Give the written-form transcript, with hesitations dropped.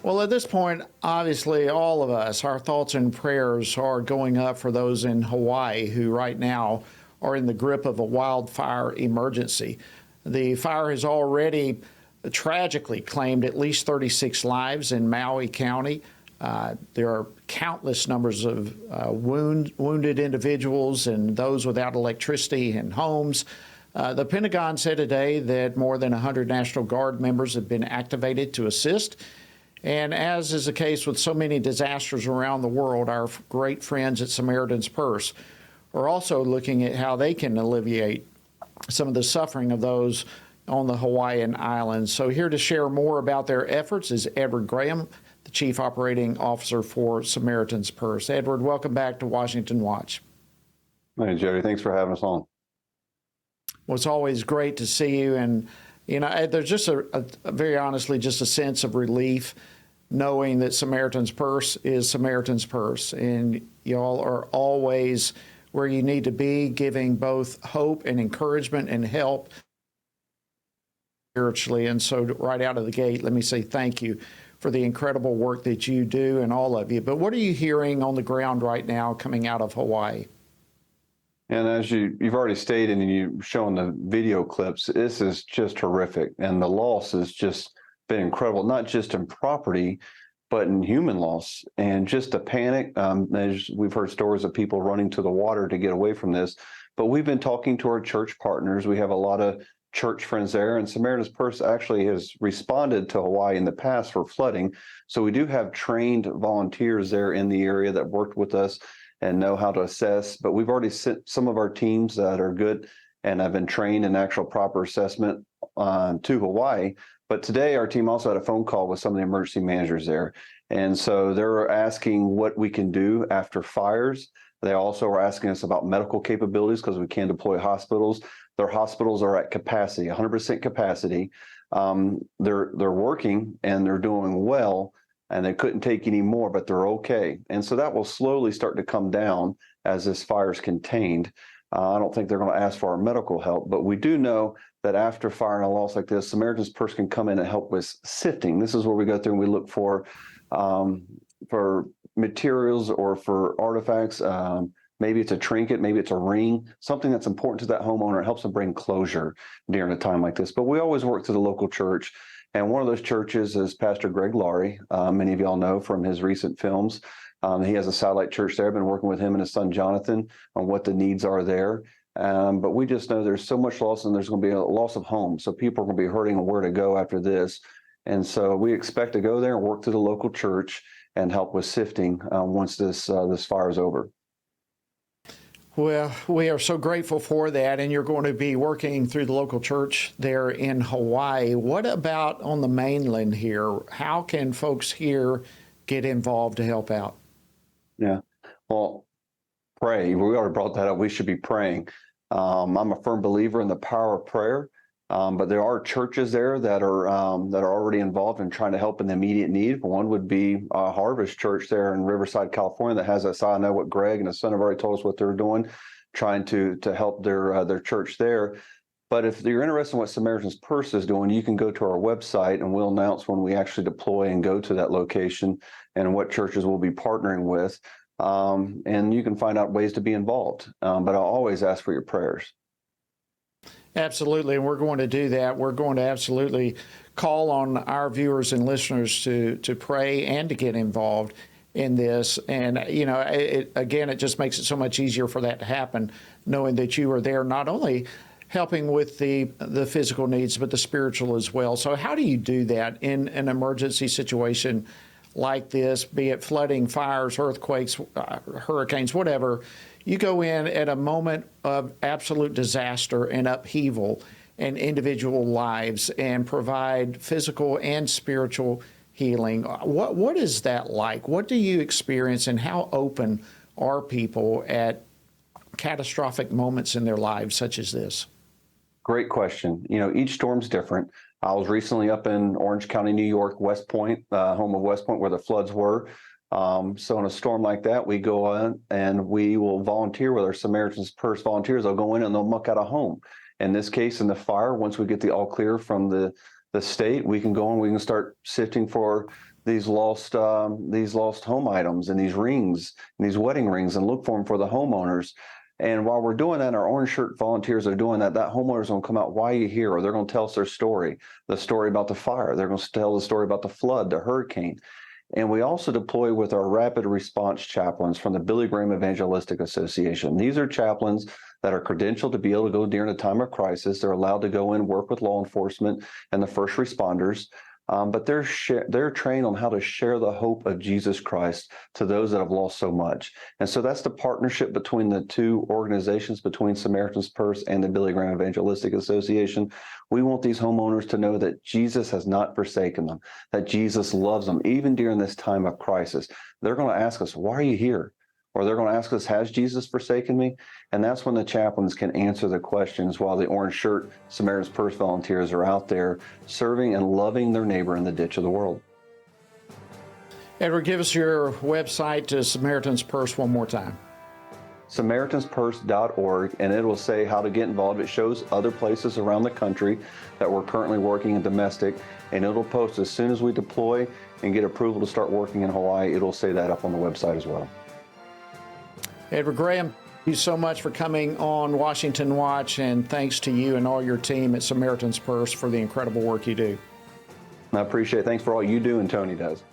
Well, at this point, obviously, all of us, our thoughts and prayers are going up for those in Hawaii who right now are in the grip of a wildfire emergency. The fire has already tragically claimed at least 36 lives in Maui County. There are countless numbers of wounded individuals and those without electricity and homes. The Pentagon said today that more than 100 National Guard members have been activated to assist. And as is the case with so many disasters around the world, our great friends at Samaritan's Purse are also looking at how they can alleviate some of the suffering of those on the Hawaiian Islands. So here to share more about their efforts is Edward Graham, the Chief Operating Officer for Samaritan's Purse. Edward, welcome back to Washington Watch. Hey, Jerry, thanks for having us on. Well, it's always great to see you. And, you know, there's just very honestly, just a sense of relief knowing that Samaritan's Purse is Samaritan's Purse. And y'all are always where you need to be, giving both hope and encouragement and help spiritually. And so right out of the gate, let me say thank you for the incredible work that you do and all of you. But what are you hearing on the ground right now coming out of Hawaii? And as you've already stated and you've shown the video clips, this is just horrific. And the loss has just been incredible, not just in property, but in human loss. And just the panic, as we've heard stories of people running to the water to get away from this. But we've been talking to our church partners. We have a lot of church friends there, and Samaritan's Purse actually has responded to Hawaii in the past for flooding. So we do have trained volunteers there in the area that worked with us and know how to assess. But we've already sent some of our teams that are good and have been trained in actual proper assessment to Hawaii. But today our team also had a phone call with some of the emergency managers there. And so they're asking what we can do after fires. They also are asking us about medical capabilities because we can deploy hospitals. Their hospitals are at capacity, 100% capacity. They're working and they're doing well, and they couldn't take any more, but they're okay. And so that will slowly start to come down as this fire is contained. I don't think they're going to ask for our medical help, but we do know that after fire and a loss like this, Samaritan's Purse can come in and help with sifting. This is where we go through and we look for materials or for artifacts. Maybe it's a trinket, maybe it's a ring, something that's important to that homeowner. It helps them bring closure during a time like this. But we always work through the local church. And one of those churches is Pastor Greg Laurie. Many of y'all know from his recent films. He has a satellite church there. I've been working with him and his son, Jonathan, on what the needs are there. But we just know there's so much loss, and there's going to be a loss of home. So people are going to be hurting on where to go after this. And so we expect to go there and work through the local church and help with sifting once this fire is over. Well, we are so grateful for that, and you're going to be working through the local church there in Hawaii. What about on the mainland here? How can folks here get involved to help out? Yeah, well, pray. We already brought that up. We should be praying. I'm a firm believer in the power of prayer, but there are churches there that are already involved in trying to help in the immediate need. One would be Harvest Church there in Riverside, California, that has us. I know what Greg and his son have already told us what they're doing, trying to help their church there. But if you're interested in what Samaritan's Purse is doing, you can go to our website, and we'll announce when we actually deploy and go to that location and what churches we'll be partnering with. And you can find out ways to be involved. But I'll always ask for your prayers. Absolutely, and we're going to do that. We're going to absolutely call on our viewers and listeners to pray and to get involved in this. And, you know, it just makes it so much easier for that to happen, knowing that you are there not only helping with the physical needs, but the spiritual as well. So how do you do that in an emergency situation like this, be it flooding, fires, earthquakes, hurricanes, whatever? You go in at a moment of absolute disaster and upheaval in individual lives and provide physical and spiritual healing. What is that like? What do you experience, and how open are people at catastrophic moments in their lives such as this? Great question. You know, each storm's different. I was recently up in Orange County, New York, West Point, home of West Point, where the floods were. So in a storm like that, we go in and we will volunteer with our Samaritan's Purse volunteers. They'll go in and they'll muck out a home. In this case, in the fire, once we get the all clear from the state, we can go and we can start sifting for these lost home items and these rings and these wedding rings and look for them for the homeowners. And while we're doing that, our orange shirt volunteers are doing that. That homeowner's going to come out, why are you here? Or they're going to tell us their story, the story about the fire. They're going to tell the story about the flood, the hurricane. And we also deploy with our rapid response chaplains from the Billy Graham Evangelistic Association. These are chaplains that are credentialed to be able to go during a time of crisis. They're allowed to go in, work with law enforcement and the first responders. But they're trained on how to share the hope of Jesus Christ to those that have lost so much. And so that's the partnership between the two organizations, between Samaritan's Purse and the Billy Graham Evangelistic Association. We want these homeowners to know that Jesus has not forsaken them, that Jesus loves them, even during this time of crisis. They're going to ask us, why are you here? Or they're going to ask us, has Jesus forsaken me? And that's when the chaplains can answer the questions while the orange shirt Samaritan's Purse volunteers are out there serving and loving their neighbor in the ditch of the world. Edward, give us your website to Samaritan's Purse one more time. SamaritansPurse.org, and it will say how to get involved. It shows other places around the country that we're currently working in domestic, and it'll post as soon as we deploy and get approval to start working in Hawaii. It'll say that up on the website as well. Edward Graham, thank you so much for coming on Washington Watch, and thanks to you and all your team at Samaritan's Purse for the incredible work you do. I appreciate it. Thanks for all you do and Tony does.